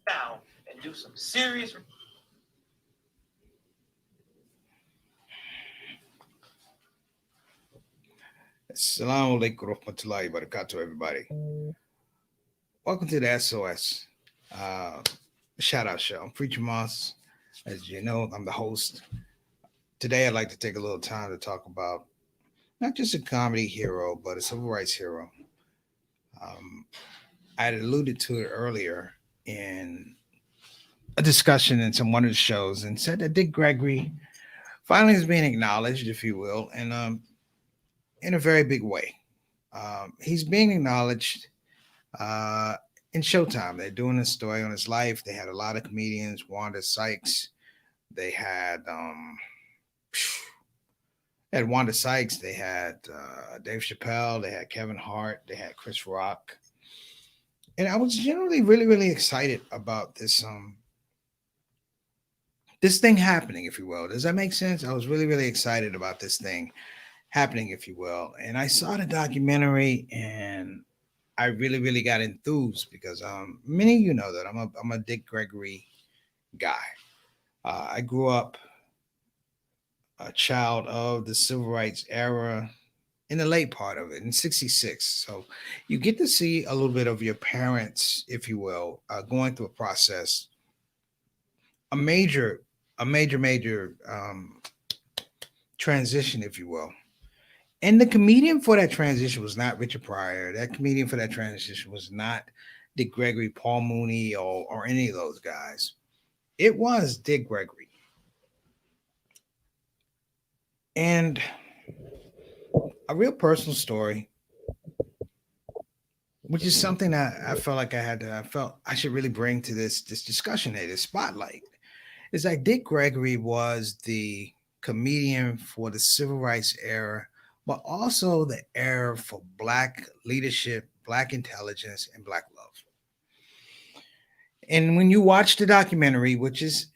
down and do some serious. Assalamu alaikum warahmatullahi wabarakatuh, everybody. Welcome to the SOS Shout Out Show. I'm Preacher Moss. As you know, I'm the host. Today, I'd like to take a little time to talk about not just a comedy hero, but a civil rights hero. Um, I had alluded to it earlier in a discussion in some one of the shows and said that Dick Gregory finally is being acknowledged, if you will, and in a very big way. He's being acknowledged uh, in Showtime. They're doing a story on his life. They had a lot of comedians, Wanda Sykes. They had Wanda Sykes. They had Dave Chappelle. They had Kevin Hart. They had Chris Rock. And I was generally really, really excited about this thing happening, if you will. Does that make sense? I was really, really excited about this thing happening, if you will. And I saw the documentary and I really, really got enthused because many of you know that I'm a Dick Gregory guy. I grew up a child of the civil rights era in the late part of it in 66. So you get to see a little bit of your parents, if you will, going through a process, a major, major transition, if you will. And the comedian for that transition was not Richard Pryor. That comedian for that transition was not Dick Gregory, Paul Mooney, or any of those guys. It was Dick Gregory. And a real personal story, which is something that I felt like I felt I should really bring to this discussion here, this spotlight, is that Dick Gregory was the comedian for the civil rights era, but also the era for black leadership, black intelligence, and black love. And when you watch the documentary, which is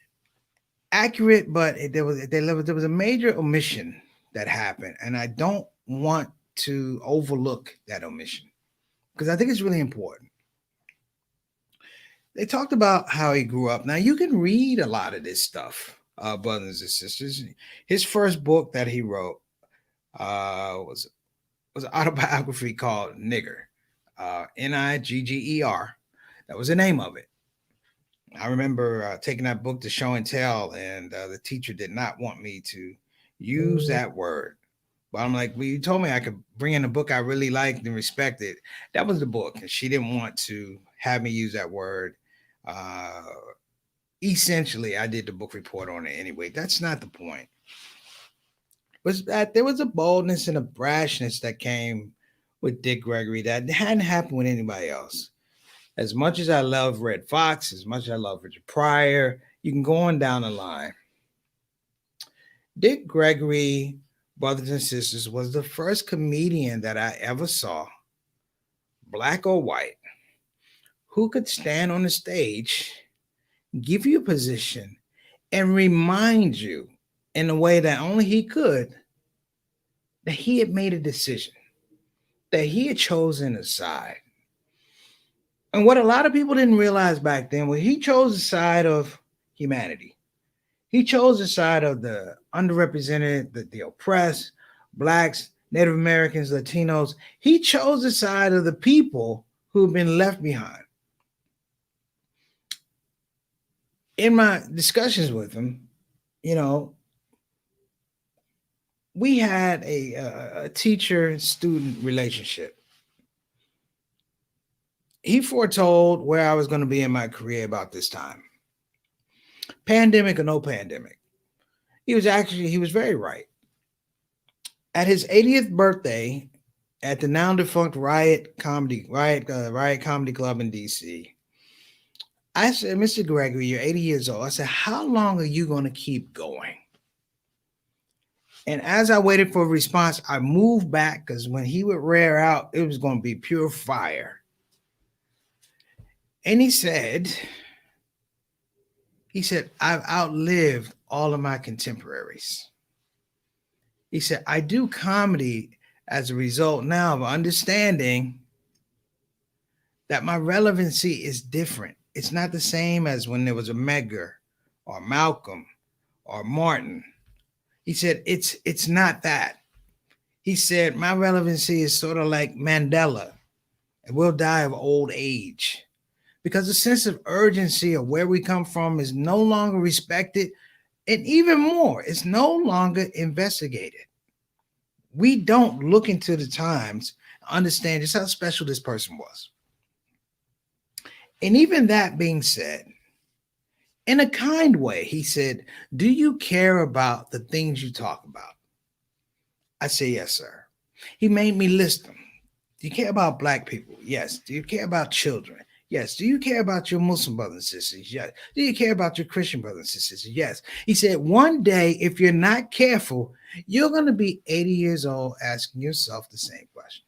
accurate, but there was a major omission that happened, and I don't want to overlook that omission because I think it's really important. They talked about how he grew up. Now you can read a lot of this stuff, brothers and sisters. His first book that he wrote was an autobiography called Nigger, Nigger. That was the name of it. I remember taking that book to show and tell, and the teacher did not want me to use that word. But I'm like, well, you told me I could bring in a book I really liked and respected. That was the book, and she didn't want to have me use that word. Uh, Essentially, I did the book report on it anyway. That's not the point. Was that there was a boldness and a brashness that came with Dick Gregory that hadn't happened with anybody else. As much as I love Red Fox, as much as I love Richard Pryor, you can go on down the line. Dick Gregory, brothers and sisters, was the first comedian that I ever saw, black or white, who could stand on the stage, give you a position, and remind you in a way that only he could that he had made a decision, that he had chosen a side. And what a lot of people didn't realize back then was he chose the side of humanity. He chose the side of the underrepresented, the oppressed, blacks, Native Americans, Latinos. He chose the side of the people who've been left behind. In my discussions with him, you know, we had a teacher-student relationship. He foretold where I was going to be in my career about this time. Pandemic or no pandemic. He was very right. At his 80th birthday at the now defunct Riot Comedy Club in DC, I said, Mr. Gregory, you're 80 years old. I said, how long are you going to keep going? And as I waited for a response, I moved back because when he would rear out, it was going to be pure fire. And he said, I've outlived all of my contemporaries. He said, I do comedy as a result now of understanding that my relevancy is different It's not the same as when there was a Medgar or Malcolm or Martin. He said, it's not that. He said, my relevancy is sort of like Mandela, and we'll die of old age. Because the sense of urgency of where we come from is no longer respected, and even more, it's no longer investigated. We don't look into the times, understand just how special this person was. And even that being said, in a kind way, he said, do you care about the things you talk about? I say, yes, sir. He made me list them. Do you care about Black people? Yes. Do you care about children? Yes. Do you care about your Muslim brothers and sisters? Yes. Do you care about your Christian brothers and sisters? Yes. He said, one day, if you're not careful, you're going to be 80 years old asking yourself the same question.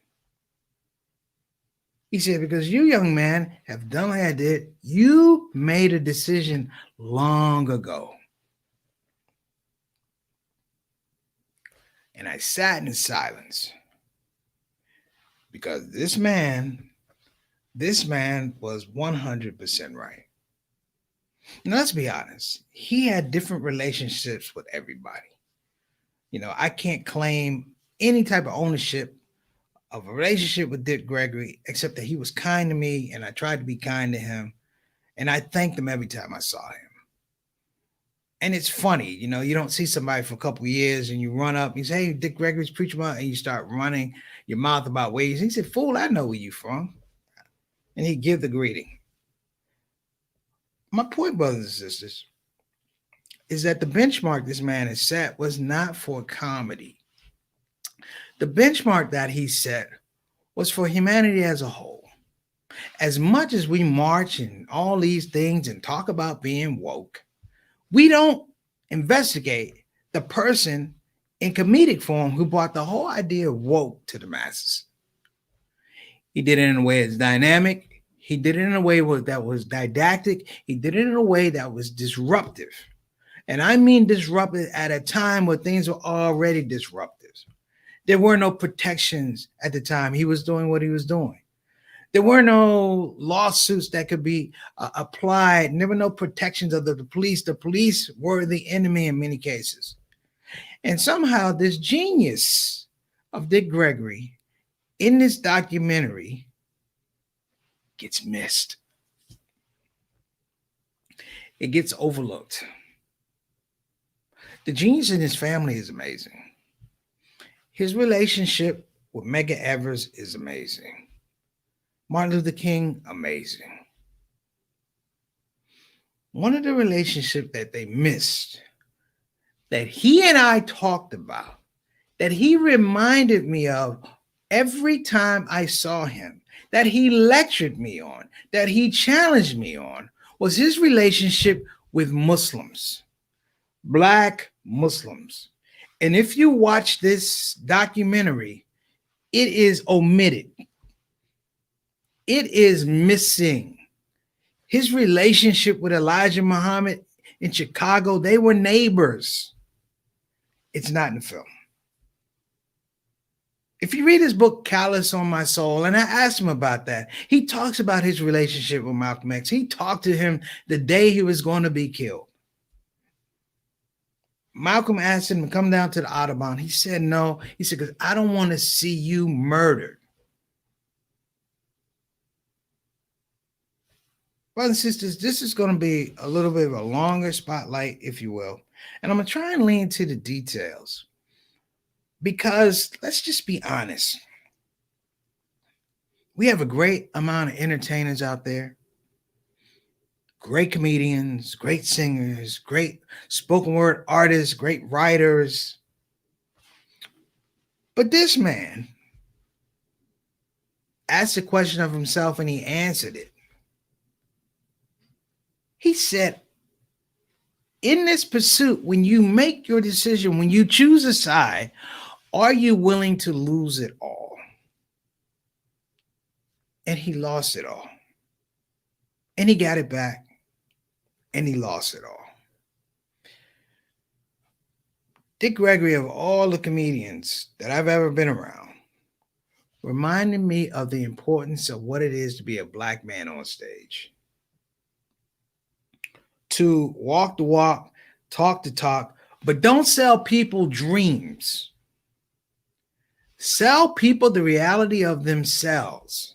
He said, because you, young man, have done like I did. You made a decision long ago. And I sat in silence because this man was 100% right. Now, let's be honest. He had different relationships with everybody. You know, I can't claim any type of ownership of a relationship with Dick Gregory, except that he was kind to me and I tried to be kind to him. And I thanked him every time I saw him. And it's funny, you know, you don't see somebody for a couple of years and you run up and you say, hey, Dick Gregory's preaching about, and you start running your mouth about ways. He said, fool, I know where you from. And he'd give the greeting. My point, brothers and sisters, is that the benchmark this man has set was not for comedy. The benchmark that he set was for humanity as a whole. As much as we march and all these things and talk about being woke, we don't investigate the person in comedic form who brought the whole idea of woke to the masses. He did it in a way that's dynamic. He did it in a way that was didactic. He did it in a way that was disruptive. And I mean disruptive at a time where things were already disruptive. There were no protections at the time he was doing what he was doing. There were no lawsuits that could be applied. And there were no protections of the police. The police were the enemy in many cases. And somehow this genius of Dick Gregory in this documentary gets missed. It gets overlooked. The genius in his family is amazing. His relationship with Medgar Evers is amazing. Martin Luther King, amazing. One of the relationships that they missed, that he and I talked about, that he reminded me of every time I saw him, that he lectured me on, that he challenged me on, was his relationship with Muslims, Black Muslims. And if you watch this documentary, it is omitted. It is missing. His relationship with Elijah Muhammad in Chicago, they were neighbors. It's not in the film. If you read his book, Callous on My Soul, and I asked him about that, he talks about his relationship with Malcolm X. He talked to him the day he was going to be killed. Malcolm asked him to come down to the Audubon. He said no. He said, because I don't want to see you murdered. Brothers and sisters, this is going to be a little bit of a longer spotlight, if you will. And I'm going to try and lean into the details. Because let's just be honest. We have a great amount of entertainers out there. Great comedians, great singers, great spoken word artists, great writers. But this man asked a question of himself and he answered it. He said, in this pursuit, when you make your decision, when you choose a side, are you willing to lose it all? And he lost it all. And he got it back. And he lost it all. Dick Gregory, of all the comedians that I've ever been around, reminded me of the importance of what it is to be a Black man on stage. to walk the walk, talk the talk, but don't sell people dreams. Sell people the reality of themselves.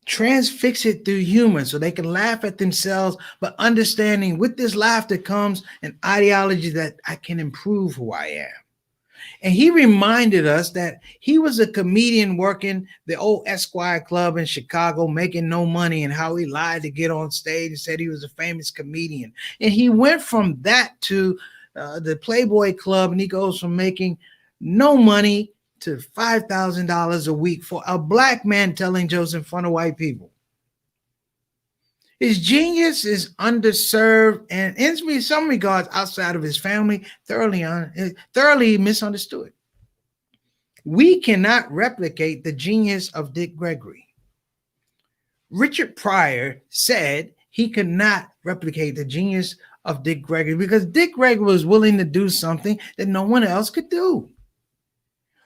Transfix it through humor so they can laugh at themselves, but understanding with this laughter comes an ideology that I can improve who I am. And he reminded us that he was a comedian working the old Esquire Club in Chicago, making no money, and how he lied to get on stage and said he was a famous comedian. And he went from that to the Playboy Club, and he goes from making no money to $5,000 a week for a black man telling jokes in front of white people. His genius is underserved and in some regards outside of his family, thoroughly misunderstood. We cannot replicate the genius of Dick Gregory. Richard Pryor said he could not replicate the genius of Dick Gregory because Dick Gregory was willing to do something that no one else could do,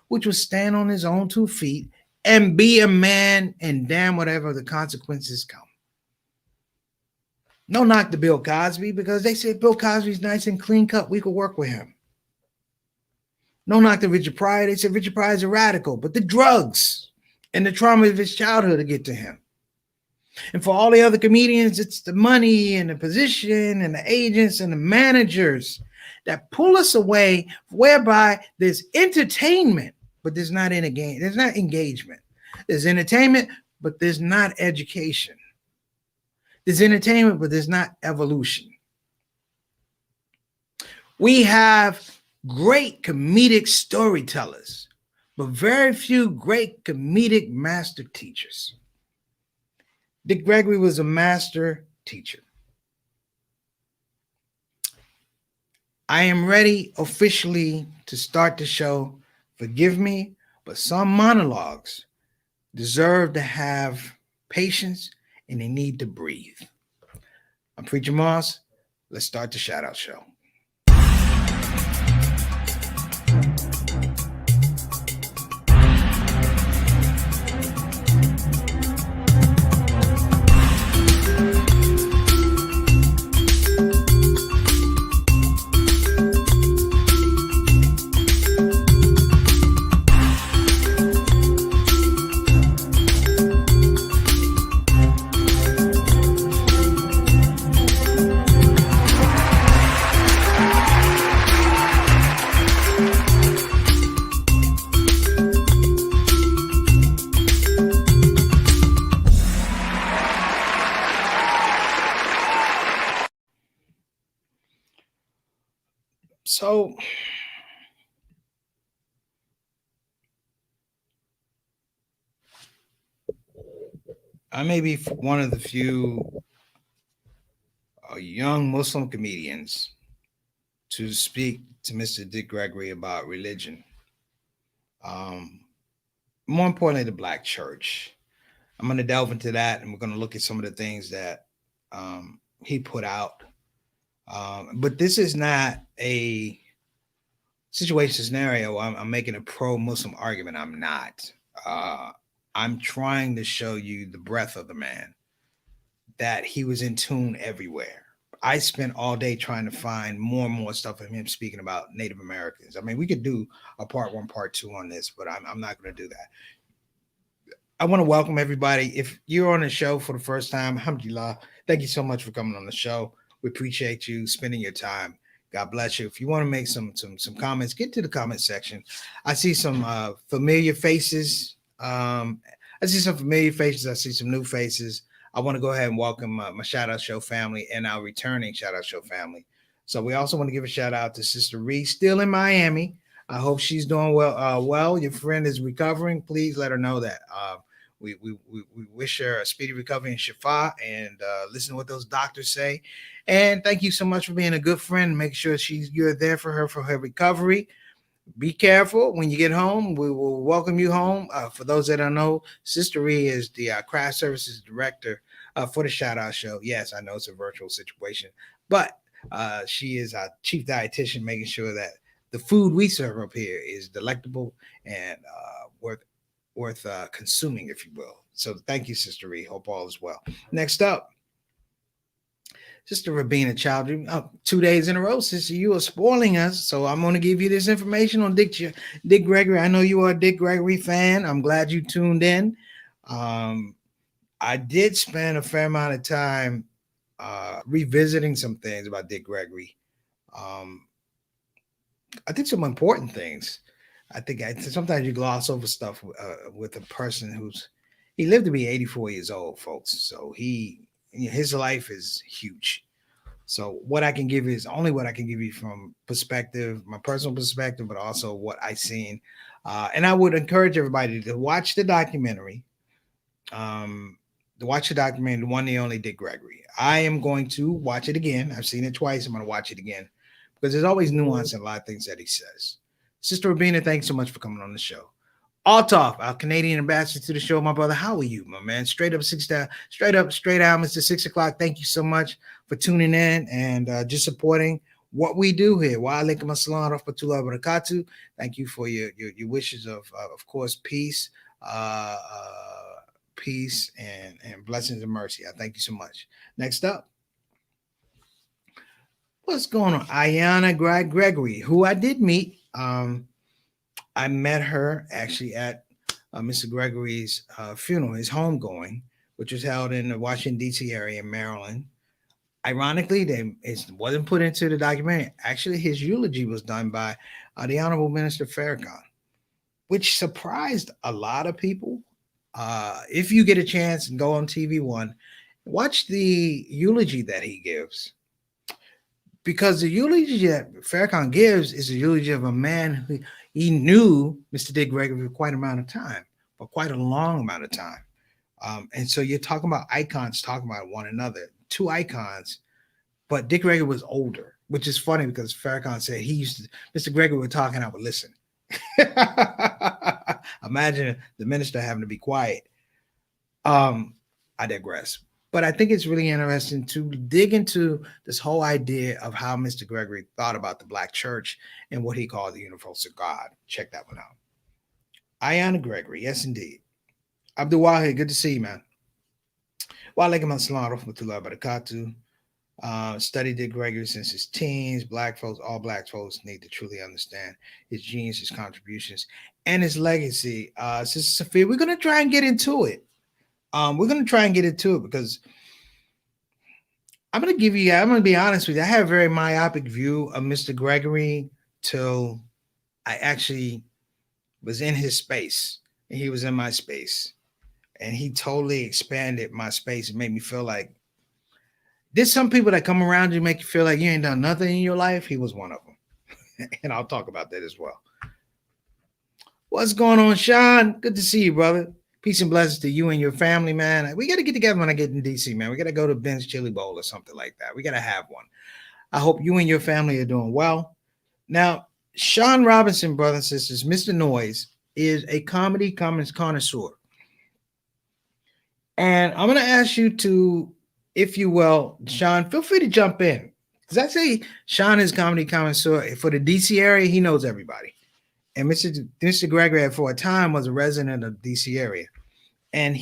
which was stand on his own 2 feet and be a man, and damn whatever the consequences come. No knock to Bill Cosby because they said Bill Cosby's nice and clean cut. We could work with him. No knock to Richard Pryor. They said Richard Pryor's a radical, but the drugs and the trauma of his childhood to get to him. And for all the other comedians, it's the money and the position and the agents and the managers that pull us away, whereby there's entertainment, but there's not there's not engagement. There's entertainment, but there's not education. There's entertainment, but there's not evolution. We have great comedic storytellers, but very few great comedic master teachers. Dick Gregory was a master teacher. I am ready officially to start the show. Forgive me, but some monologues deserve to have patience and they need to breathe. I'm Preacher Moss. Let's start the Shout Out Show. So I may be one of the few young Muslim comedians to speak to Mr. Dick Gregory about religion. More importantly, the Black church. I'm going to delve into that, and we're going to look at some of the things that he put out. But this is not a situation scenario. I'm making a pro-Muslim argument. I'm not. I'm trying to show you the breadth of the man, that he was in tune everywhere. I spent all day trying to find more and more stuff of him speaking about Native Americans. I mean, we could do a part 1, part 2 on this, but I'm not going to do that. I want to welcome everybody. If you're on the show for the first time, alhamdulillah, thank you so much for coming on the show. We appreciate you spending your time. God bless you. If you want to make some comments, get to the comment section. I see some familiar faces. I see some new faces. I want to go ahead and welcome my Shout Out Show family and our returning Shout Out Show family. So we also want to give a shout out to Sister Ree, still in Miami. I hope she's doing well. Your friend is recovering. Please let her know that. We wish her a speedy recovery and shifa, and listen to what those doctors say. And thank you so much for being a good friend. Make sure you're there for her recovery. Be careful when you get home. We will welcome you home. For those that don't know, Sister Ree is the craft services director for the Shout Out Show. Yes, I know it's a virtual situation, but she is our chief dietitian, making sure that the food we serve up here is delectable and worth consuming, if you will. So thank you, Sister Ree. Hope all is well. Next up, Sister Rabina Chowdhury. 2 days in a row, sister, you are spoiling us. So I'm going to give you this information on Dick Gregory. I know you are a Dick Gregory fan. I'm glad you tuned in. I did spend a fair amount of time revisiting some things about Dick Gregory. Um, I think some important things. Sometimes you gloss over stuff with a person he lived to be 84 years old, folks. So his life is huge. So what I can give you is only what I can give you from perspective, my personal perspective, but also what I seen. And I would encourage everybody to watch the documentary. To watch the documentary, the one and only Dick Gregory. I am going to watch it again. I've seen it twice. I'm going to watch it again because there's always nuance in a lot of things that he says. Sister Rabina, thanks so much for coming on the show. Althoff, our Canadian ambassador to the show, my brother. How are you, my man? Straight out, Mr. 6 o'clock. Thank you so much for tuning in and just supporting what we do here. Wa alaikum assalam wa rahmatullahi wa barakatuh. Thank you for your wishes of course, peace, peace and blessings and mercy. I thank you so much. Next up, what's going on? Ayana Gregory, who I did meet. I met her actually at Mr. Gregory's funeral, his homegoing, which was held in the Washington, D.C. area in Maryland. Ironically, it wasn't put into the documentary. Actually, his eulogy was done by the Honorable Minister Farrakhan, which surprised a lot of people. If you get a chance and go on TV One, watch the eulogy that he gives. Because the eulogy that Farrakhan gives is a eulogy of a man who he knew Mr. Dick Gregory for quite a long amount of time. And so you're talking about icons talking about one another, two icons, but Dick Gregory was older, which is funny because Farrakhan said Mr. Gregory was talking, I would listen. Imagine the minister having to be quiet. I digress. But I think it's really interesting to dig into this whole idea of how Mr. Gregory thought about the Black church and what he called the universal God. Check that one out. Ayana Gregory, yes, indeed. Abdul Wahid, good to see you, man. Wa alaikum assalam wa rahmatullahi wa barakatuh. Studied Dick Gregory since his teens. All black folks need to truly understand his genius, his contributions, and his legacy. Sister Sophia, we're going to try and get into it. Because I'm going to be honest with you. I have a very myopic view of Mr. Gregory till I actually was in his space and he was in my space. And he totally expanded my space and made me feel like there's some people that come around you make you feel like you ain't done nothing in your life. He was one of them. And I'll talk about that as well. What's going on, Sean? Good to see you, brother. Peace and blessings to you and your family, man. We got to get together when I get in DC, man. We got to go to Ben's Chili Bowl or something like that. We got to have one. I hope you and your family are doing well. Now, Sean Robinson, brothers and sisters, Mr. Noise, is a comedy connoisseur. And I'm going to ask you to, if you will, Sean, feel free to jump in. Because I say Sean is comedy connoisseur. For the DC area, he knows everybody. And Mr. Gregory, for a time, was a resident of the DC area. And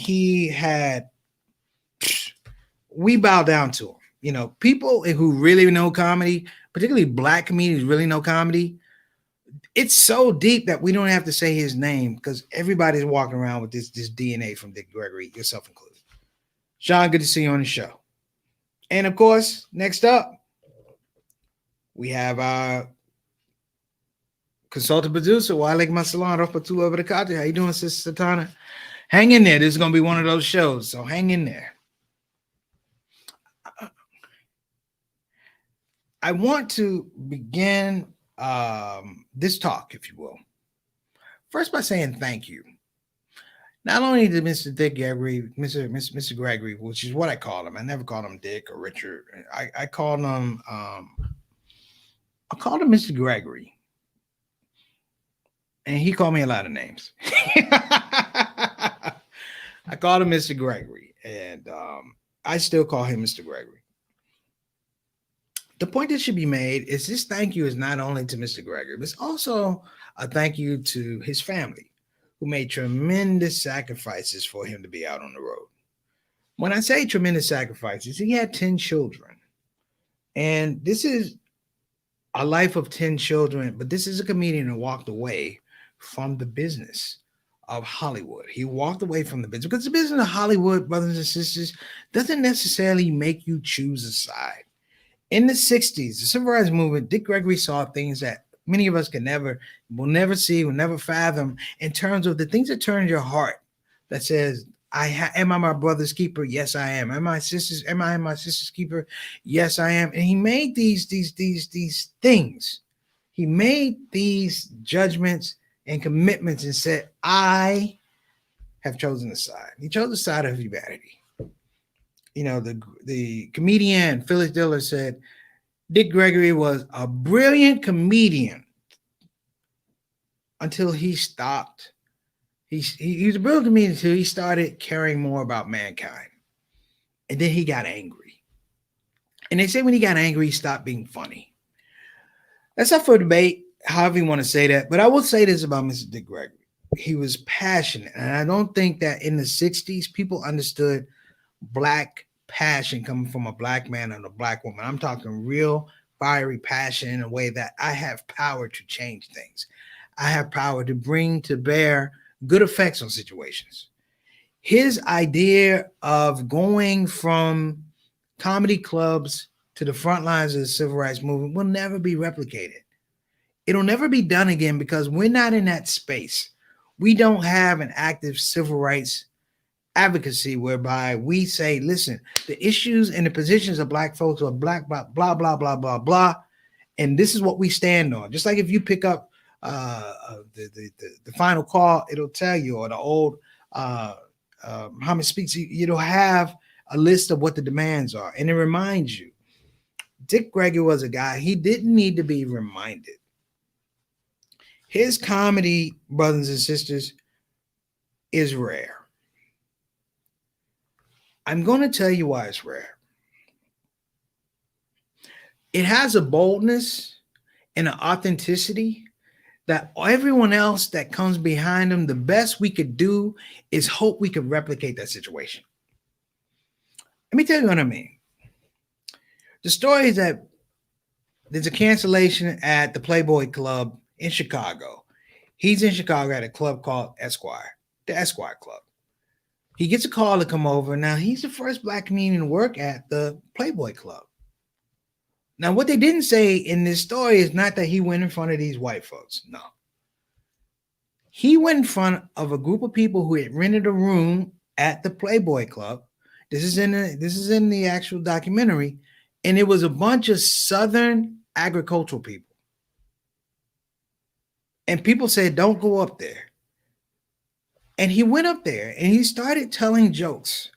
we bow down to him. You know, people who really know comedy, particularly Black comedians really know comedy. It's so deep that we don't have to say his name because everybody's walking around with this DNA from Dick Gregory, yourself included. Sean, good to see you on the show. And of course, next up, we have our consultant producer, Wa alaikum assalam wa rahmatullahi wa barakatuh. How you doing, Sister Satana? Hang in there. This is going to be one of those shows, so hang in there. I want to begin this talk, if you will, first by saying thank you. Not only to Mr. Dick Gregory, Mr. Gregory, which is what I call him. I never called him Dick or Richard. I called him Mr. Gregory. And he called me a lot of names. I called him Mr. Gregory, and I still call him Mr. Gregory. The point that should be made is this thank you is not only to Mr. Gregory, but it's also a thank you to his family, who made tremendous sacrifices for him to be out on the road. When I say tremendous sacrifices, he had 10 children. And this is a life of 10 children, but this is a comedian who walked away from the business of Hollywood. He walked away from the business because the business of Hollywood, brothers and sisters, doesn't necessarily make you choose a side. In the 60s, the civil rights movement, Dick Gregory saw things that many of us will never see, will never fathom in terms of the things that turn your heart that says, am I my brother's keeper? Yes, I am. Am I my sister's keeper? Yes, I am. And he made these things. He made these judgments and commitments and said, I have chosen the side. He chose the side of humanity. You know, the comedian Phyllis Diller said, Dick Gregory was a brilliant comedian until he stopped. He was a brilliant comedian until he started caring more about mankind. And then he got angry. And they say when he got angry, he stopped being funny. That's up for debate, however you want to say that. But I will say this about Mr. Dick Gregory. He was passionate. And I don't think that in the 60s, people understood Black passion coming from a Black man and a Black woman. I'm talking real fiery passion in a way that I have power to change things. I have power to bring to bear good effects on situations. His idea of going from comedy clubs to the front lines of the civil rights movement will never be replicated. It'll never be done again because we're not in that space. We don't have an active civil rights advocacy whereby we say, listen, the issues and the positions of Black folks are Black, blah, blah, blah, blah, blah, blah. And this is what we stand on. Just like if you pick up the final call, it'll tell you, or the old Muhammad Speaks, it'll have a list of what the demands are. And it reminds you, Dick Gregory was a guy, he didn't need to be reminded. His comedy, brothers and sisters, is rare. I'm going to tell you why it's rare. It has a boldness and an authenticity that everyone else that comes behind them, the best we could do is hope we could replicate that situation. Let me tell you what I mean. The story is that there's a cancellation at the Playboy Club in Chicago. He's in Chicago at a club called Esquire, the Esquire Club. He gets a call to come over. Now, he's the first Black comedian to work at the Playboy Club. Now, what they didn't say in this story is not that he went in front of these white folks. No. He went in front of a group of people who had rented a room at the Playboy Club. This is in the actual documentary. And it was a bunch of Southern agricultural people. And people said, don't go up there. And he went up there and he started telling jokes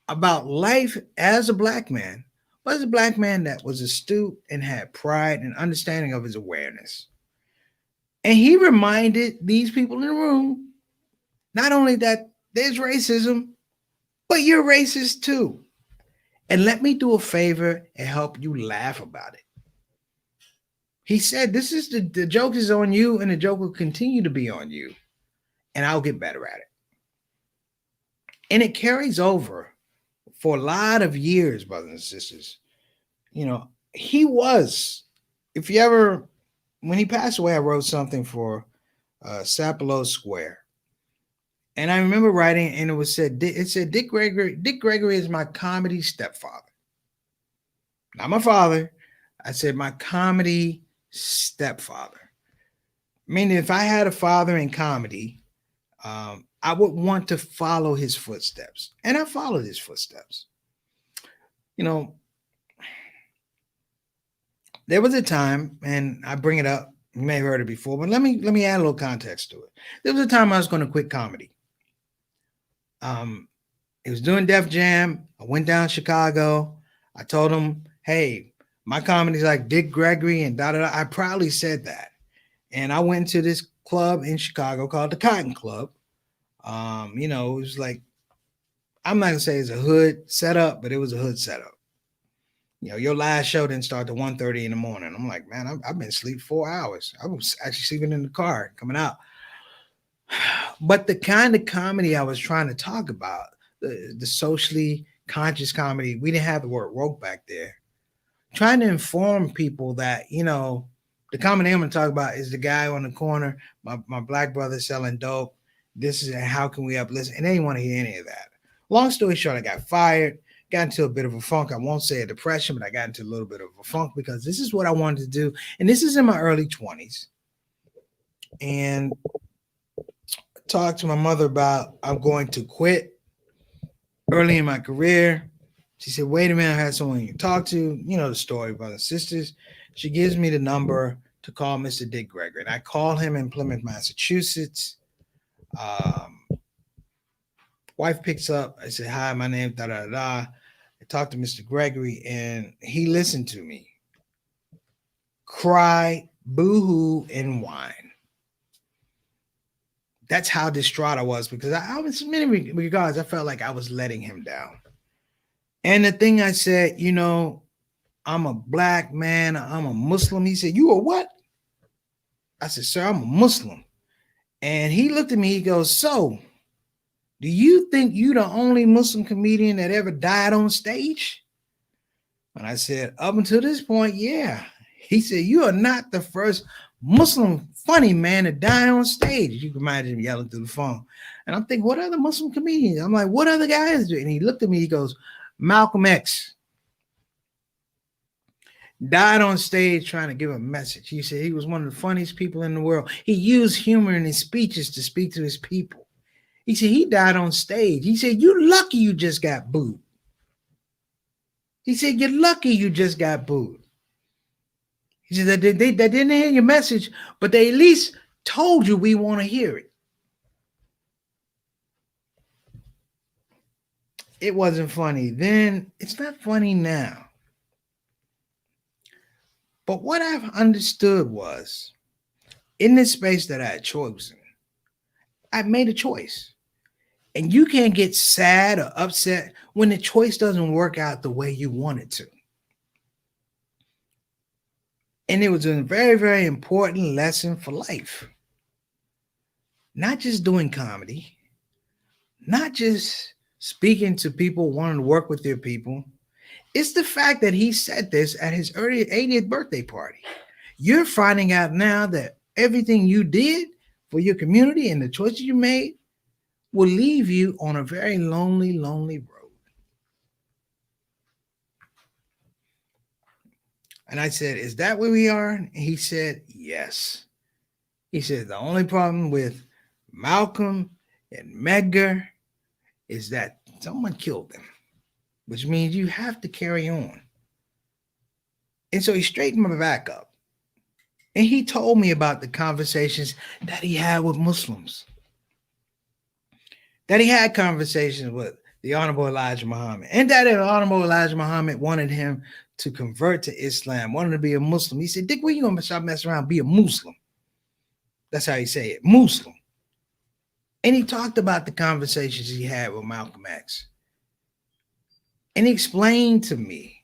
about life as a Black man, but as a Black man that was astute and had pride and understanding of his awareness. And he reminded these people in the room, not only that there's racism, but you're racist too. And let me do a favor and help you laugh about it. He said, this is the joke is on you and the joke will continue to be on you. And I'll get better at it. And it carries over for a lot of years, brothers and sisters. You know, he was, if you ever, when he passed away, I wrote something for Sapelo Square. And I remember writing, and it said Dick Gregory is my comedy stepfather. Not my father. I said my comedy stepfather. Meaning if I had a father in comedy, I would want to follow his footsteps. And I followed his footsteps. You know, there was a time, and I bring it up, you may have heard it before, but let me add a little context to it. There was a time I was going to quit comedy. It was doing Def Jam. I went down to Chicago. I told him, hey, my comedy's like Dick Gregory and da da da. I proudly said that. And I went to this club in Chicago called the Cotton Club. You know, it was like, I'm not gonna say it's a hood setup, but it was a hood setup. You know, your last show didn't start at 1:30 in the morning. I'm like, man, I've been asleep 4 hours. I was actually sleeping in the car coming out. But the kind of comedy I was trying to talk about, the socially conscious comedy, we didn't have the word woke back there. trying to inform people that, the common name I'm talking about is the guy on the corner, my black brother selling dope. This is how can we uplift? And they didn't want to hear any of that. Long story short, I got fired, got into a bit of a funk. I won't say a depression, but I got into a little bit of a funk because this is what I wanted to do. And this is in my early 20s. And I talked to my mother about I'm going to quit early in my career. She said, wait a minute, I had someone you can talk to. You know the story, brothers and sisters. She gives me the number to call Mr. Dick Gregory. And I call him in Plymouth, Massachusetts. Wife picks up. I said, hi, my name, da-da-da. I talked to Mr. Gregory, and he listened to me cry, boo-hoo, and whine. That's how distraught I was because I was, in many regards, I felt like I was letting him down. And the thing I said, I'm a black man, I'm a Muslim. He said, you a what? I said, sir, I'm a Muslim. And he looked at me, he goes, so do you think you the only Muslim comedian that ever died on stage? And I said, up until this point, yeah. He said, you are not the first Muslim funny man to die on stage. You can imagine him yelling through the phone. And I'm thinking, what other Muslim comedians? I'm like, what other guys do? And he looked at me, he goes, Malcolm X died on stage trying to give a message. He said he was one of the funniest people in the world. He used humor in his speeches to speak to his people. He said he died on stage. He said, you're lucky you just got booed. He said, you're lucky you just got booed. He said, they didn't hear your message, but they at least told you we want to hear it. It wasn't funny then. It's not funny now. But what I've understood was, in this space that I had chosen, I made a choice. And you can't get sad or upset when the choice doesn't work out the way you want it to. And it was a very, very important lesson for life. Not just doing comedy, not just speaking to people, wanting to work with their people. It's the fact that he said this at his early 80th birthday party. You're finding out now that everything you did for your community and the choices you made will leave you on a very lonely, lonely road. And I said, is that where we are? And he said, yes. He said, the only problem with Malcolm and Medgar is that someone killed them, which means you have to carry on. And so he straightened my back up. And he told me about the conversations that he had with Muslims. That he had conversations with the Honorable Elijah Muhammad. And that the Honorable Elijah Muhammad wanted him to convert to Islam, wanted to be a Muslim. He said, Dick, when you going to stop messing around, be a Muslim? That's how he say it, Muslim. And he talked about the conversations he had with Malcolm X. And he explained to me,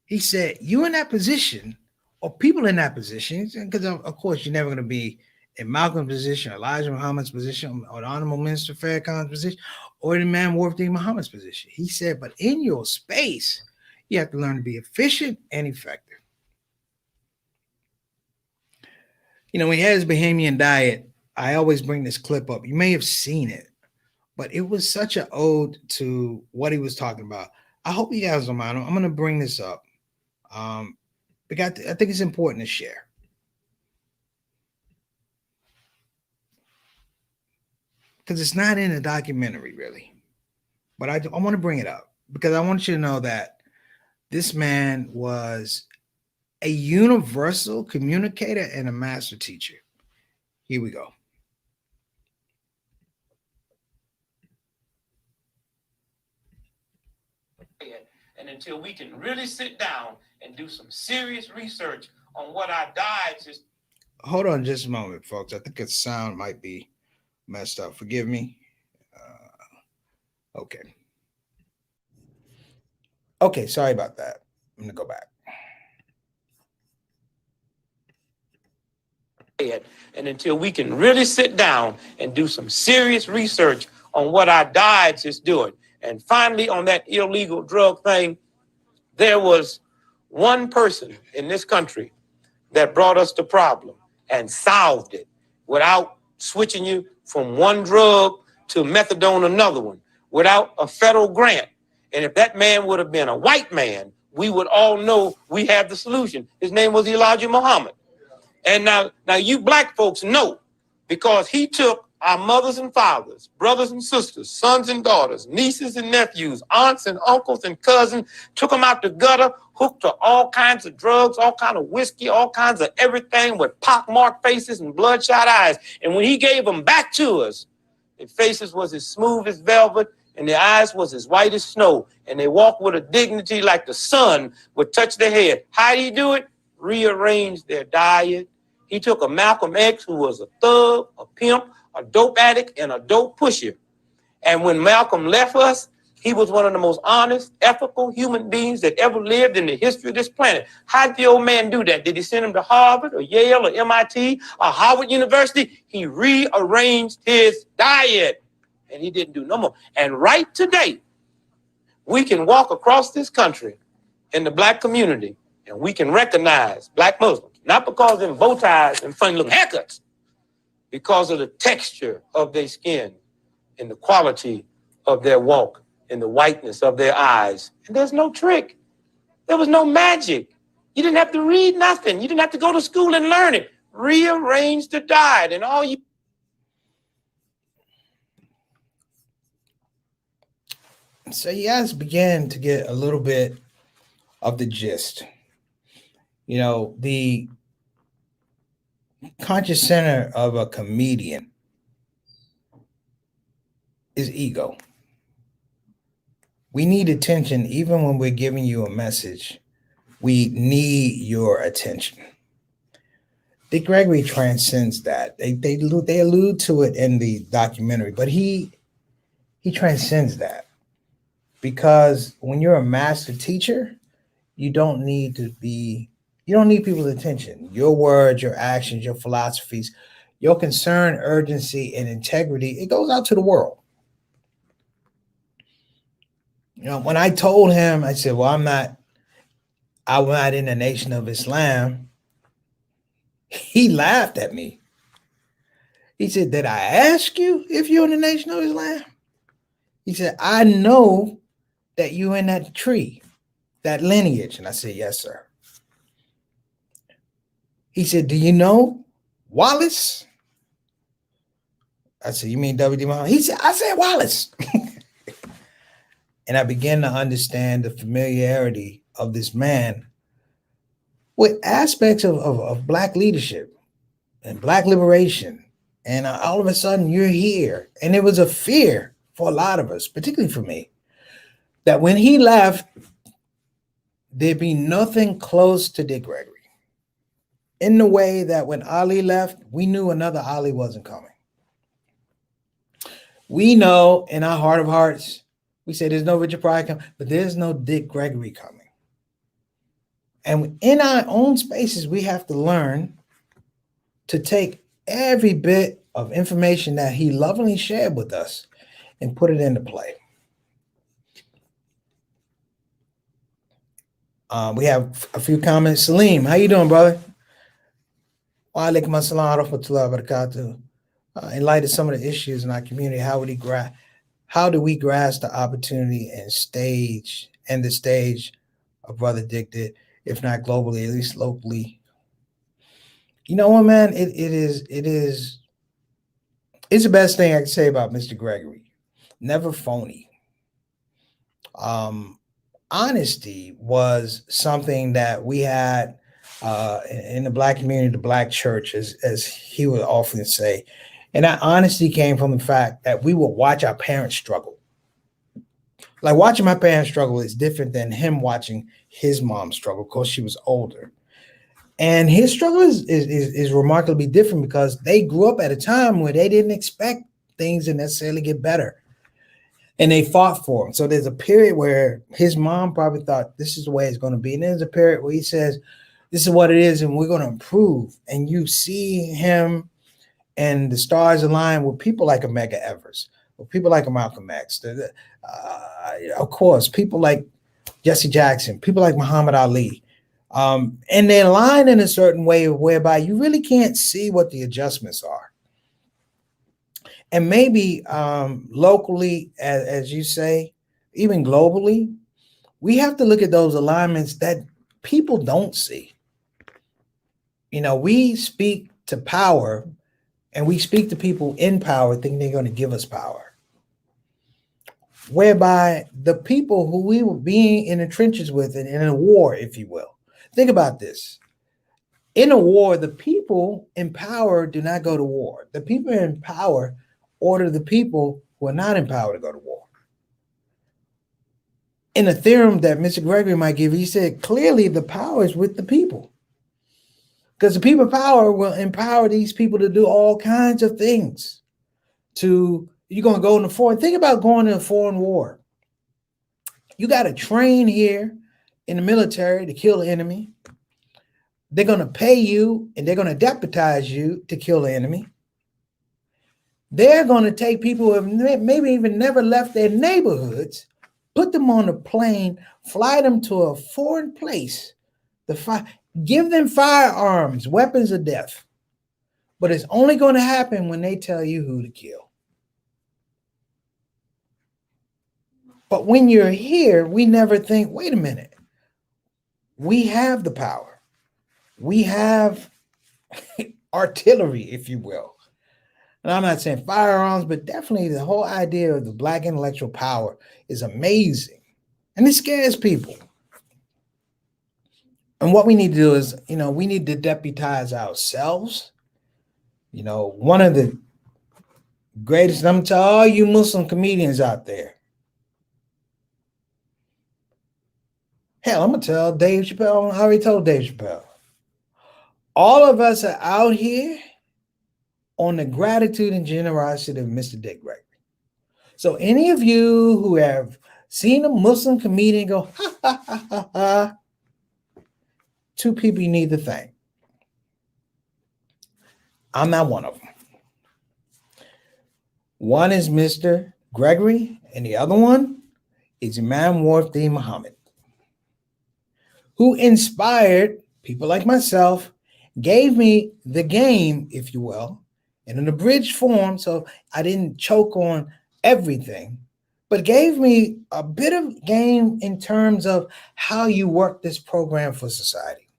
he said, you in that position, or people in that position, because of course you're never going to be in Malcolm's position, Elijah Muhammad's position, or the Honorable Minister Farrakhan's position, or the man Warfdeen Muhammad's position. He said, but in your space, you have to learn to be efficient and effective. When he had his Bahamian diet, I always bring this clip up. You may have seen it, but it was such an ode to what he was talking about. I hope you guys don't mind. I'm going to bring this up. Because I think it's important to share. Because it's not in a documentary, really. But I want to bring it up because I want you to know that this man was a universal communicator and a master teacher. Here we go. And until we can really sit down and do some serious research on what our diets is. Hold on just a moment, folks. I think the sound might be messed up. Forgive me. Okay. Okay, sorry about that. I'm going to go back. And until we can really sit down and do some serious research on what our diets is doing. And finally, on that illegal drug thing, there was one person in this country that brought us the problem and solved it without switching you from one drug to methadone, another one, without a federal grant. And if that man would have been a white man, we would all know we have the solution. His name was Elijah Muhammad. And now you black folks know, because he took our mothers and fathers, brothers and sisters, sons and daughters, nieces and nephews, aunts and uncles and cousins, took them out the gutter, hooked to all kinds of drugs, all kinds of whiskey, all kinds of everything with pockmarked faces and bloodshot eyes. And when he gave them back to us, their faces was as smooth as velvet and their eyes was as white as snow. And they walked with a dignity like the sun would touch their head. How did he do it? Rearranged their diet. He took a Malcolm X who was a thug, a pimp, a dope addict, and a dope pusher. And when Malcolm left us, he was one of the most honest, ethical human beings that ever lived in the history of this planet. How did the old man do that? Did he send him to Harvard or Yale or MIT or Harvard University? He rearranged his diet, and he didn't do no more. And right today, we can walk across this country in the black community, and we can recognize black Muslims, not because of bow ties and funny looking haircuts, because of the texture of their skin and the quality of their walk and the whiteness of their eyes. And there's no trick. There was no magic. You didn't have to read nothing. You didn't have to go to school and learn it. Rearrange the diet and all you. So you guys began to get a little bit of the gist. You know, the conscious center of a comedian is ego. We need attention even when we're giving you a message. We need your attention. Dick Gregory transcends that. They allude to it in the documentary, but he transcends that, because when you're a master teacher, you don't need people's attention. Your words, your actions, your philosophies, your concern, urgency, and integrity, it goes out to the world. You know, when I told him, I said, well, I'm not in the Nation of Islam, he laughed at me. He said, did I ask you if you're in the Nation of Islam? He said, I know that you're in that tree, that lineage. And I said, yes, sir. He said, do you know Wallace? I said, you mean W.D. Muhammad? He said, I said Wallace. And I began to understand the familiarity of this man with aspects of Black leadership and Black liberation. And all of a sudden you're here. And it was a fear for a lot of us, particularly for me, that when he left, there'd be nothing close to Dick Gregory. In the way that when Ali left, we knew another Ali wasn't coming. We know in our heart of hearts, we say there's no Richard Pryor coming, but there's no Dick Gregory coming. And in our own spaces, we have to learn to take every bit of information that he lovingly shared with us and put it into play. We have a few comments. Salim, how you doing, brother? Wa alaikum assalam wa rahmatullahi wa barakatuh. In light of some of the issues in our community, how do we grasp the opportunity and the stage of Brother Dick did, if not globally, at least locally? You know what, man? It's the best thing I can say about Mr. Gregory. Never phony. Honesty was something that we had in the Black community, the Black church, as he would often say. And that honesty came from the fact that we would watch our parents struggle. Like, watching my parents struggle is different than him watching his mom struggle, because she was older. And his struggle is remarkably different, because they grew up at a time where they didn't expect things to necessarily get better. And they fought for him. So there's a period where his mom probably thought this is the way it's going to be. And there's a period where he says, this is what it is, and we're going to improve. And you see him and the stars align with people like a Medgar Evers, with people like a Malcolm X, of course, people like Jesse Jackson, people like Muhammad Ali, And they're aligned in a certain way whereby you really can't see what the adjustments are. And maybe locally, as you say, even globally, we have to look at those alignments that people don't see. We speak to power and we speak to people in power thinking they're going to give us power. Whereby the people who we were being in the trenches with and in a war, if you will. Think about this. In a war, the people in power do not go to war. The people in power order the people who are not in power to go to war. In a theorem that Mr. Gregory might give, he said clearly the power is with the people. Because the people of power will empower these people to do all kinds of things. You're going to go into foreign. Think about going to a foreign war. You got to train here in the military to kill the enemy. They're going to pay you and they're going to deputize you to kill the enemy. They're going to take people who have maybe even never left their neighborhoods, put them on a plane, fly them to a foreign place, give them firearms, weapons of death. But it's only going to happen when they tell you who to kill. But when you're here, we never think, wait a minute. We have the power. We have artillery, if you will. And I'm not saying firearms, but definitely the whole idea of the Black intellectual power is amazing. And it scares people. And what we need to do is, we need to deputize ourselves. One of the greatest, I'm to all you Muslim comedians out there. Hell, I'm going to tell Dave Chappelle. I already told Dave Chappelle. All of us are out here on the gratitude and generosity of Mr. Dick Gregory. So any of you who have seen a Muslim comedian go, ha, ha, ha, ha, ha, two people you need to thank. I'm not one of them. One is Mr. Gregory, and the other one is Imam Warthi Muhammad, who inspired people like myself, gave me the game, if you will, in an abridged form, so I didn't choke on everything, but gave me a bit of game in terms of how you work this program for society,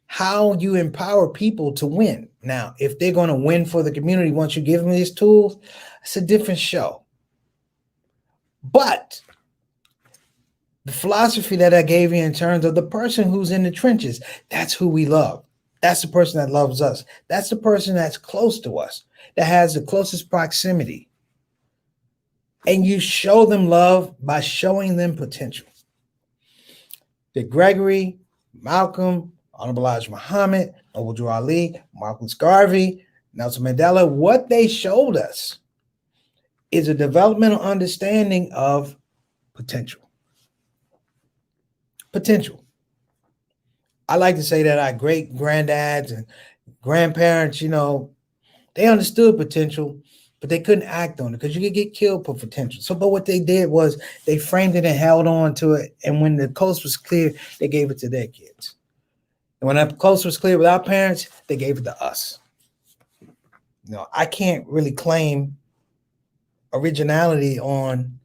how you empower people to win. Now, if they're going to win for the community once you give them these tools, it's a different show. But the philosophy that I gave you in terms of the person who's in the trenches, that's who we love. That's the person that loves us. That's the person that's close to us, that has the closest proximity. And you show them love by showing them potential. The Gregory, Malcolm, Honorable Elijah Muhammad, Noble Drew Ali, Marcus Garvey, Nelson Mandela, what they showed us is a developmental understanding of potential. Potential. I like to say that our great granddads and grandparents, they understood potential, but they couldn't act on it because you could get killed for potential. So, but what they did was they framed it and held on to it. And when the coast was clear, they gave it to their kids. And when that coast was clear with our parents, they gave it to us. I can't really claim originality on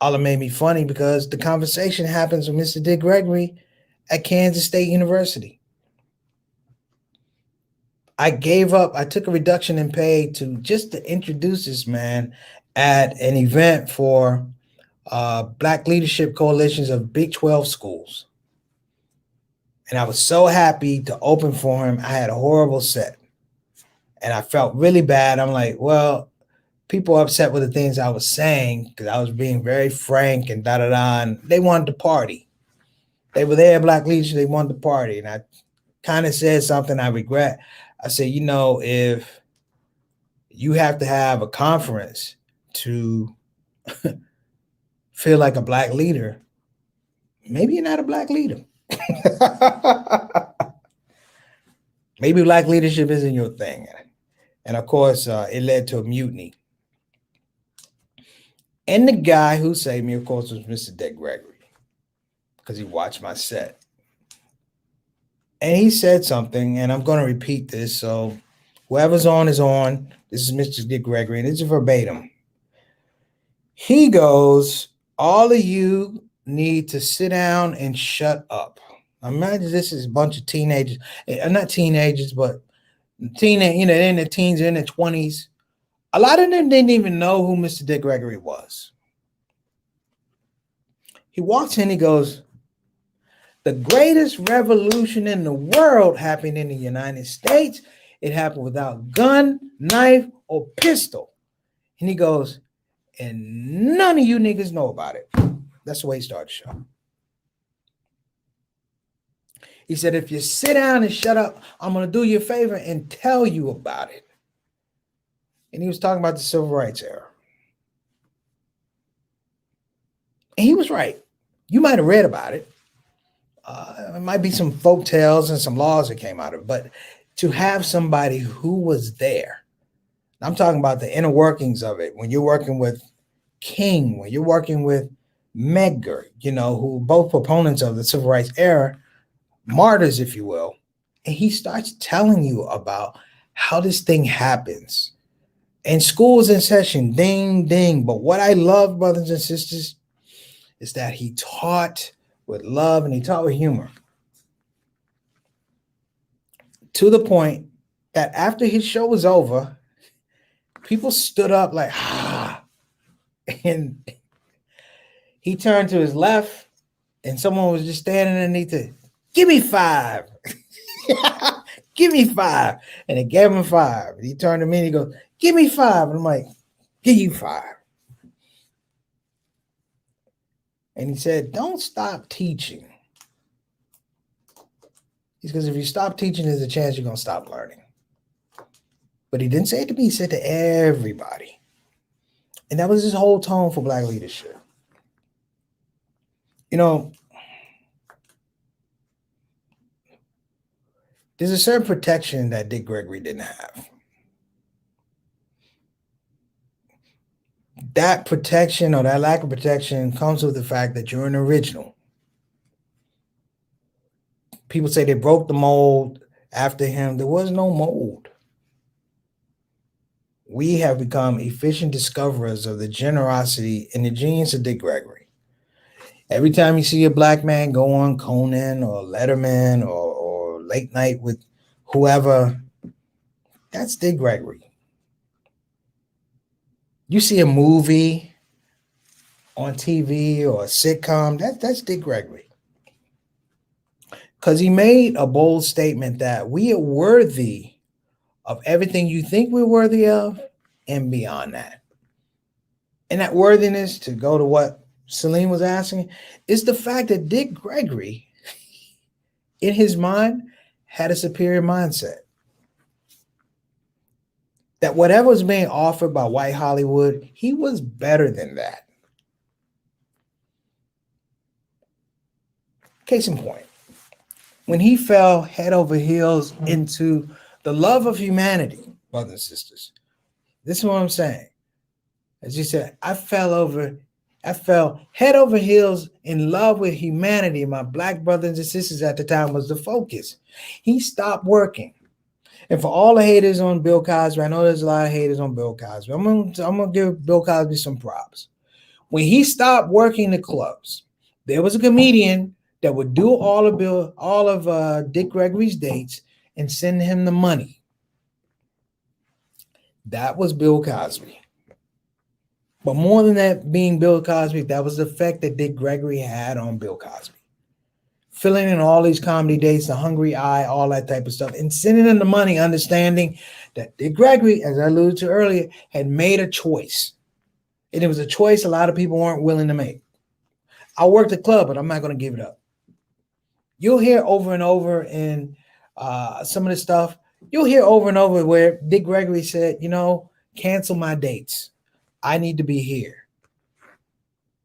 All It Made Me Funny because the conversation happens with Mr. Dick Gregory at Kansas State University. I took a reduction in pay to introduce this man at an event for Black Leadership Coalitions of Big 12 schools. And I was so happy to open for him. I had a horrible set. And I felt really bad. I'm like, well, people are upset with the things I was saying because I was being very frank and da-da-da. And they wanted to party. They were there, Black Leadership, they wanted to party. And I kind of said something I regret. I said, if you have to have a conference to feel like a Black leader, maybe you're not a Black leader. Maybe Black leadership isn't your thing. And of course, it led to a mutiny. And the guy who saved me, of course, was Mr. Dick Gregory. because he watched my set. And he said something, and I'm going to repeat this. So whoever's on is on. This is Mr. Dick Gregory, and this is verbatim. He goes, all of you need to sit down and shut up. Imagine this is a bunch of teenagers, not teenagers, but they're in their teens, in their 20s. A lot of them didn't even know who Mr. Dick Gregory was. He walks in, he goes, the greatest revolution in the world happened in the United States. It happened without gun, knife, or pistol. And he goes, and none of you niggas know about it. That's the way he started the show. He said, if you sit down and shut up, I'm going to do you a favor and tell you about it. And he was talking about the civil rights era. And he was right. You might have read about it. It might be some folk tales and some laws that came out of it. But to have somebody who was there, I'm talking about the inner workings of it. When you're working with King, when you're working with Medgar, who both proponents of the civil rights era, martyrs, if you will. And he starts telling you about how this thing happens. And school's in session, ding, ding. But what I love, brothers and sisters, is that he taught with love and he taught with humor. To the point that after his show was over, people stood up like, ah. And he turned to his left and someone was just standing underneath it. Give me 5. Give me 5. And they gave him 5. And he turned to me and he goes, give me 5. And I'm like, give you 5. And he said, don't stop teaching. Because if you stop teaching, there's a chance you're going to stop learning. But he didn't say it to me. He said to everybody. And that was his whole tone for Black leadership. There's a certain protection that Dick Gregory didn't have. That protection or that lack of protection comes with the fact that you're an original. People say they broke the mold after him. There was no mold. We have become efficient discoverers of the generosity and the genius of Dick Gregory. Every time you see a Black man go on Conan or Letterman or Late Night with whoever, that's Dick Gregory. You see a movie on TV or a sitcom, that's Dick Gregory. Because he made a bold statement that we are worthy of everything you think we're worthy of and beyond that. And that worthiness, to go to what Celine was asking, is the fact that Dick Gregory, in his mind, had a superior mindset. That whatever was being offered by white Hollywood, he was better than that. Case in point, when he fell head over heels into the love of humanity, brothers and sisters, this is what I'm saying. As you said, I fell head over heels in love with humanity. My Black brothers and sisters at the time was the focus. He stopped working. And for all the haters on Bill Cosby, I know there's a lot of haters on Bill Cosby. I'm gonna give Bill Cosby some props. When he stopped working the clubs, there was a comedian that would do all of Dick Gregory's dates and send him the money. That was Bill Cosby. But more than that being Bill Cosby, that was the effect that Dick Gregory had on Bill Cosby. Filling in all these comedy dates, the hungry eye, all that type of stuff, and sending him the money, understanding that Dick Gregory, as I alluded to earlier, had made a choice. And it was a choice a lot of people weren't willing to make. I worked the club, but I'm not going to give it up. You'll hear over and over in some of the stuff, you'll hear over and over where Dick Gregory said, cancel my dates. I need to be here.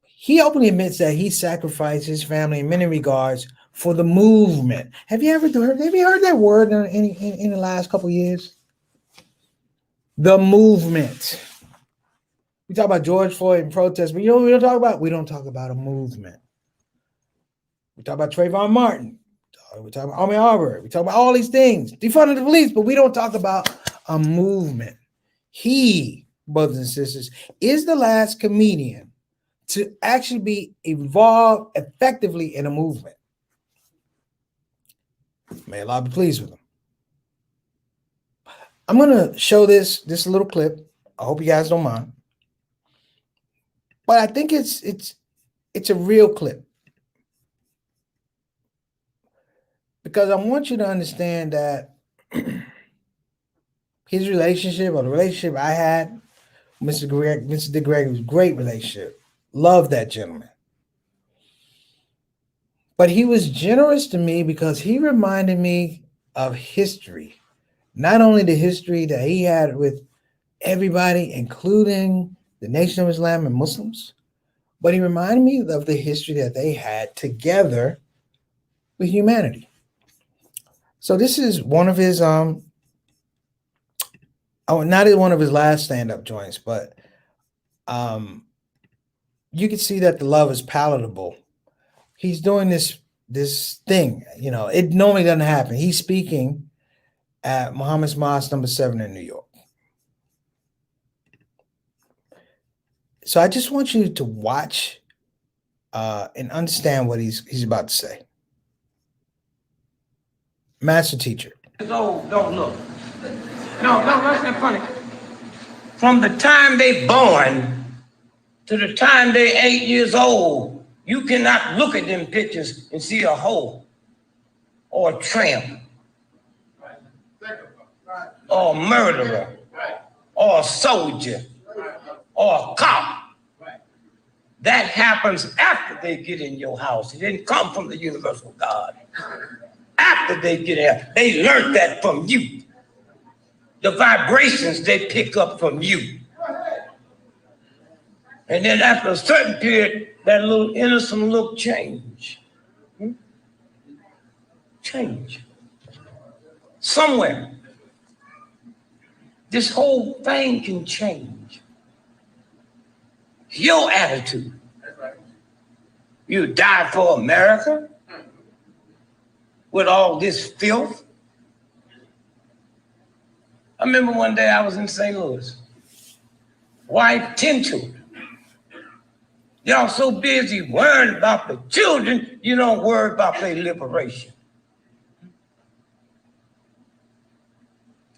He openly admits that he sacrificed his family in many regards for the movement. Have you heard that word in the last couple of years? The movement. We talk about George Floyd and protests, but we don't talk about a movement. We talk about Trayvon Martin. We talk about Ahmaud Arbery. We talk about all these things. Defunding the police, but we don't talk about a movement. He, brothers and sisters, is the last comedian to actually be involved effectively in a movement. May Allah be pleased with him. I'm gonna show this little clip. I hope you guys don't mind, but I think it's a real clip because I want you to understand that his relationship, or the relationship I had, Mr. Gregory was a great relationship. Love that gentleman. But he was generous to me because he reminded me of history. Not only the history that he had with everybody, including the Nation of Islam and Muslims, but he reminded me of the history that they had together with humanity. So this is one of his not one of his last stand-up joints, but you can see that the love is palatable. He's doing this thing, it normally doesn't happen. He's speaking at Muhammad's Mosque number 7 in New York. So I just want you to watch and understand what he's about to say. Master teacher. Don't look. No, that's not funny. From the time they born to the time they 8 years old, you cannot look at them pictures and see a hoe or a tramp or a murderer or a soldier or a cop. That happens after they get in your house. It didn't come from the universal God. After they get there, they learned that from you. The vibrations they pick up from you. And then after a certain period, that little innocent look change. Change. Somewhere. This whole thing can change. Your attitude. You die for America with all this filth. I remember one day I was in St. Louis. Wife, 10 children. Y'all so busy worrying about the children, you don't worry about their liberation.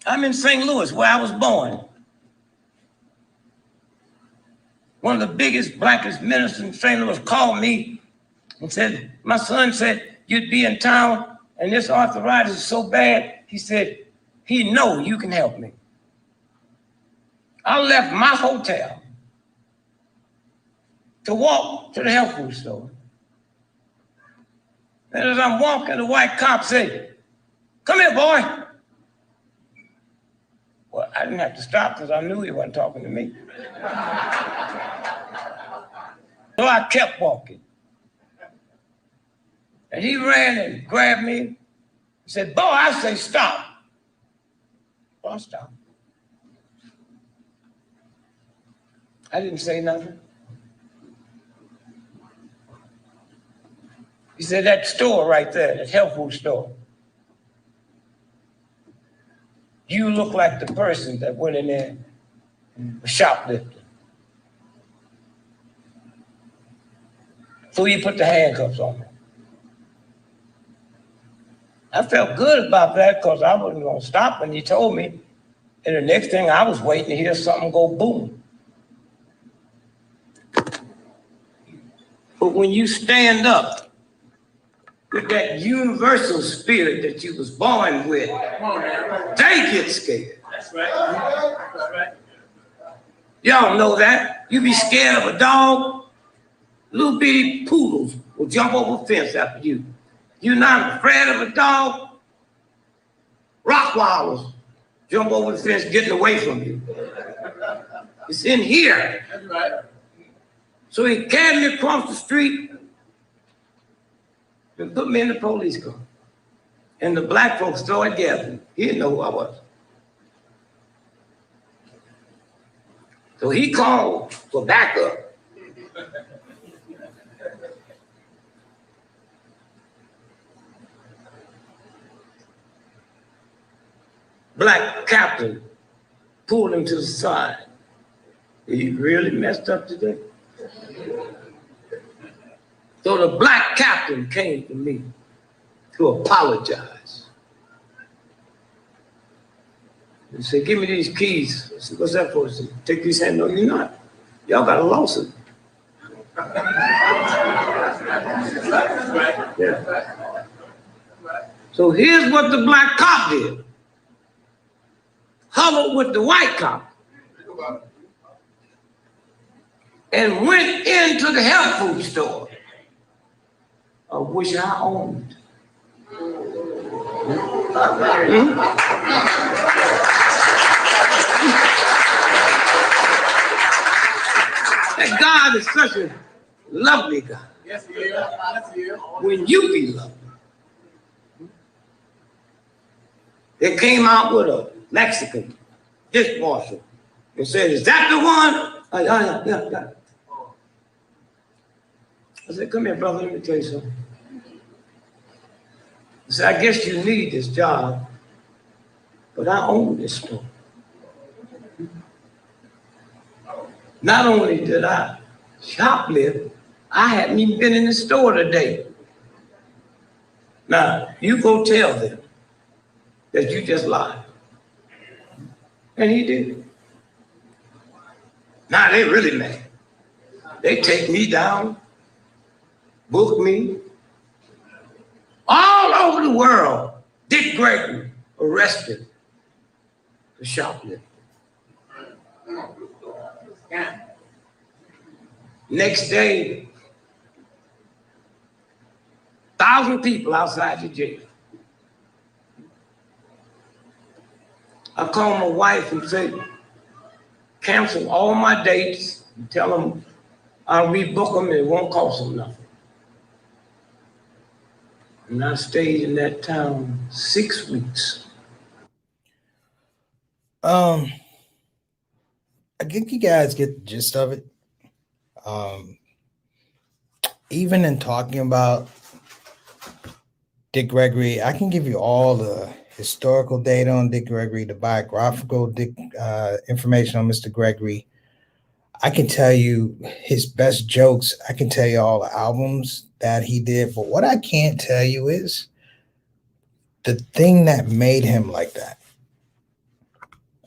I'm in St. Louis, where I was born. One of the biggest, blackest ministers in St. Louis called me and said, my son said, you'd be in town and this arthritis is so bad. He said, he know you can help me. I left my hotel to walk to the health food store. And as I'm walking, the white cop said, come here, boy. Well, I didn't have to stop because I knew he wasn't talking to me. So I kept walking. And he ran and grabbed me and said, boy, I say stop. Well, I stopped. I didn't say nothing. He said, that store right there, that health food store, you look like the person that went in there and was shoplifting. So he put the handcuffs on me. I felt good about that because I wasn't going to stop when he told me. And the next thing I was waiting to hear something go boom. But when you stand up with that universal spirit that you was born with, they get scared. That's right. That's right. Y'all know that. You be scared of a dog, little bitty poodles will jump over a fence after you. You're not afraid of a dog, Rottweilers jump over the fence getting away from you. It's in here. That's right. So he carried me across the street and put me in the police car. And the black folks started gathering. He didn't know who I was. So he called for backup. black captain pulled him to the side. He really messed up today. So the black captain came to me to apologize. He said, give me these keys. I said, what's that for? He said, take these hands. No, you're not. Y'all got a lawsuit. Yeah. So here's what the black cop did. Huddled with the white cop and went into the health food store, of which I owned. That God is such a lovely God. Yes, he is. Yes, he is. When you be lovely. They came out with a Mexican dishwasher and said, is that the one? Yeah. I said, come here, brother, let me tell you something. I said, I guess you need this job, but I own this store. Not only did I shoplift, I hadn't even been in the store today. Now, you go tell them that you just lied. And he did. Now they really mad. They take me down, book me. All over the world, Dick Gregory arrested for shoplifting. Next day, 1,000 people outside the jail. I called my wife and said, cancel all my dates and tell them I'll rebook them and it won't cost them nothing. And I stayed in that town 6 weeks. I think you guys get the gist of it. Even in talking about Dick Gregory, I can give you all the historical data on Dick Gregory, the biographical information on Mr. Gregory. I can tell you his best jokes. I can tell you all the albums that he did. But what I can't tell you is the thing that made him like that.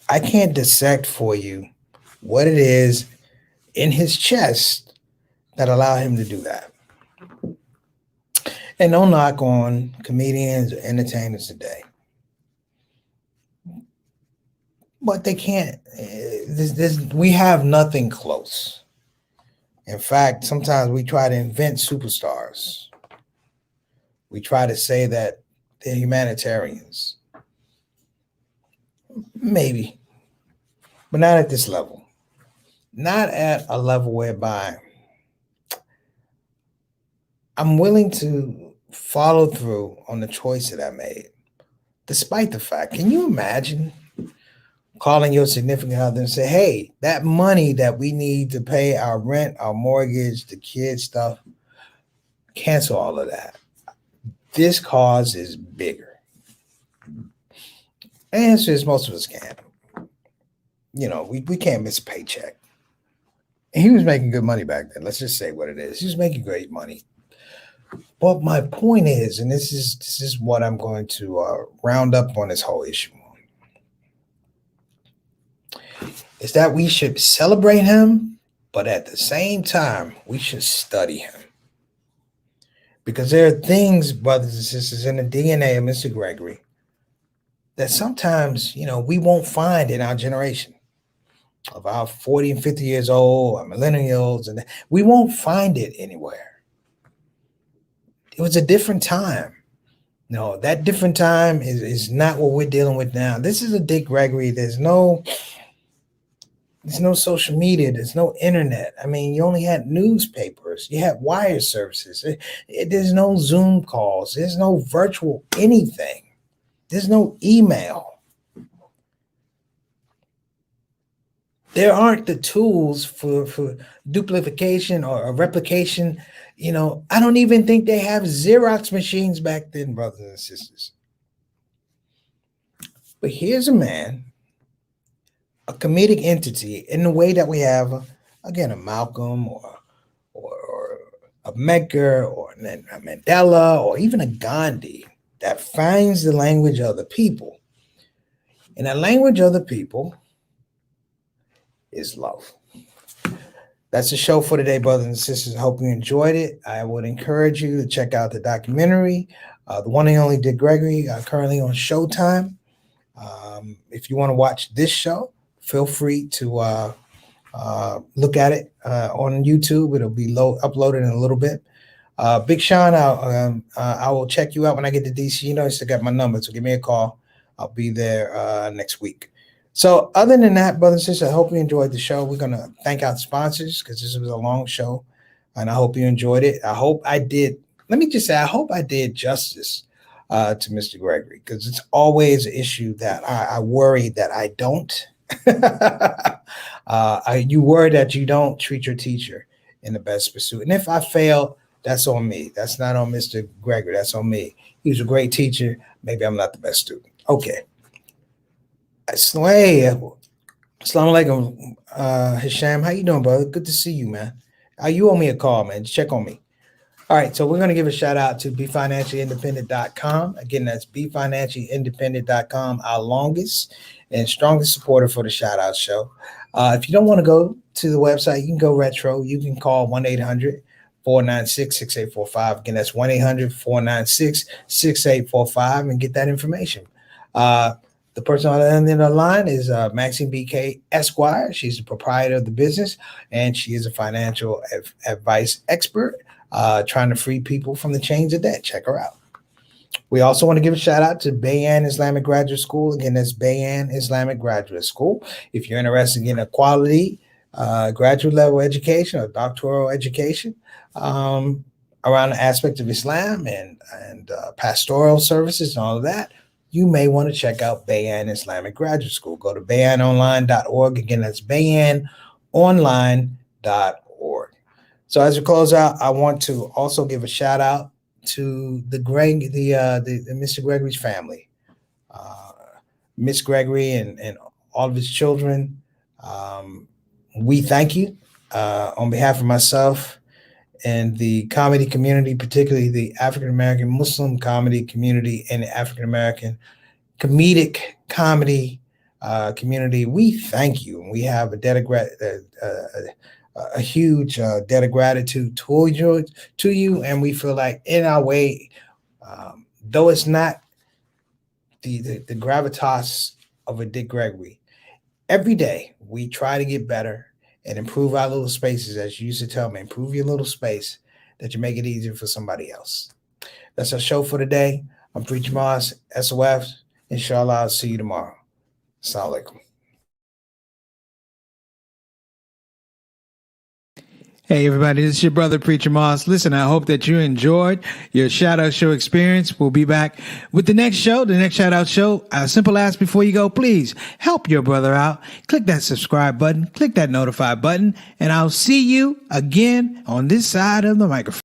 I can't dissect for you what it is in his chest that allowed him to do that. And no knock on comedians or entertainers today. But they can't. We have nothing close. In fact, sometimes we try to invent superstars. We try to say that they're humanitarians. Maybe, but not at this level. Not at a level whereby I'm willing to follow through on the choice that I made, despite the fact, can you imagine calling your significant other and say, hey, that money that we need to pay our rent, our mortgage, the kids stuff, cancel all of that. This cause is bigger. The answer is most of us can't. You know, we can't miss a paycheck. And he was making good money back then. Let's just say what it is. He was making great money. But my point is, and this is what I'm going to round up on this whole issue on, is that we should celebrate him, but at the same time, we should study him. Because there are things, brothers and sisters, in the DNA of Mr. Gregory that sometimes, you know, we won't find in our generation of our 40 and 50 years old, our millennials, and we won't find it anywhere. It was a different time. No, that different time is not what we're dealing with now. This is a Dick Gregory. There's no social media. There's no internet. I mean, you only had newspapers. You had wire services. There's no Zoom calls. There's no virtual anything. There's no email. There aren't the tools for duplication or replication. You know, I don't even think they have Xerox machines back then, brothers and sisters. But here's a man, a comedic entity, in the way that we have, again, a Malcolm or a Medgar or a Mandela or even a Gandhi that finds the language of the people. And the language of the people is love. That's the show for today, brothers and sisters. I hope you enjoyed it. I would encourage you to check out the documentary, the one and only Dick Gregory, currently on Showtime. If you want to watch this show, feel free to look at it on YouTube. It'll be uploaded in a little bit. Big Sean, I will check you out when I get to DC. You know, I still got my number, so give me a call. I'll be there next week. So other than that, brothers and sisters, I hope you enjoyed the show. We're going to thank our sponsors because this was a long show, and I hope you enjoyed it. I hope I did. Let me just say, I hope I did justice to Mr. Gregory, because it's always an issue that I worry that I don't. You worry that you don't treat your teacher in the best pursuit. And if I fail, that's on me. That's not on Mr. Gregory. That's on me. He was a great teacher. Maybe I'm not the best student. Okay. Assalamu alaikum, Hisham. How you doing, brother? Good to see you, man. You owe me a call, man. Check on me. All right, so we're going to give a shout out to BeFinanciallyIndependent.com. Again, that's BeFinanciallyIndependent.com, our longest and strongest supporter for the shout out show. If you don't want to go to the website, you can go retro. You can call 1-800-496-6845. Again, that's 1-800-496-6845 and get that information. The person on the end of the line is Maxine BK Esquire. She's the proprietor of the business, and she is a financial advice expert trying to free people from the chains of debt. Check her out. We also want to give a shout out to Bayan Islamic Graduate School. Again, that's Bayan Islamic Graduate School. If you're interested in a quality graduate level education or doctoral education around the aspect of Islam and pastoral services and all of that, you may want to check out Bayan Islamic Graduate School. Go to bayanonline.org. Again, that's bayanonline.org. So as we close out, I want to also give a shout out to the Mr. Gregory's family, Miss Gregory and all of his children. We thank you on behalf of myself and the comedy community, particularly the African-American Muslim comedy community and the African-American comedic comedy community. We thank you. We have a huge debt of gratitude to you, and we feel like in our way, though it's not the gravitas of a Dick Gregory, every day we try to get better and improve our little spaces. As you used to tell me, improve your little space that you make it easier for somebody else. That's our show for today. I'm Preacher Moss, SOF. Inshallah, I'll see you tomorrow. Assalamu alaikum. Hey, everybody, this is your brother, Preacher Moss. Listen, I hope that you enjoyed your shout out show experience. We'll be back with the next show, the next shout out show. A simple ask before you go, please help your brother out. Click that subscribe button, click that notify button, and I'll see you again on this side of the microphone.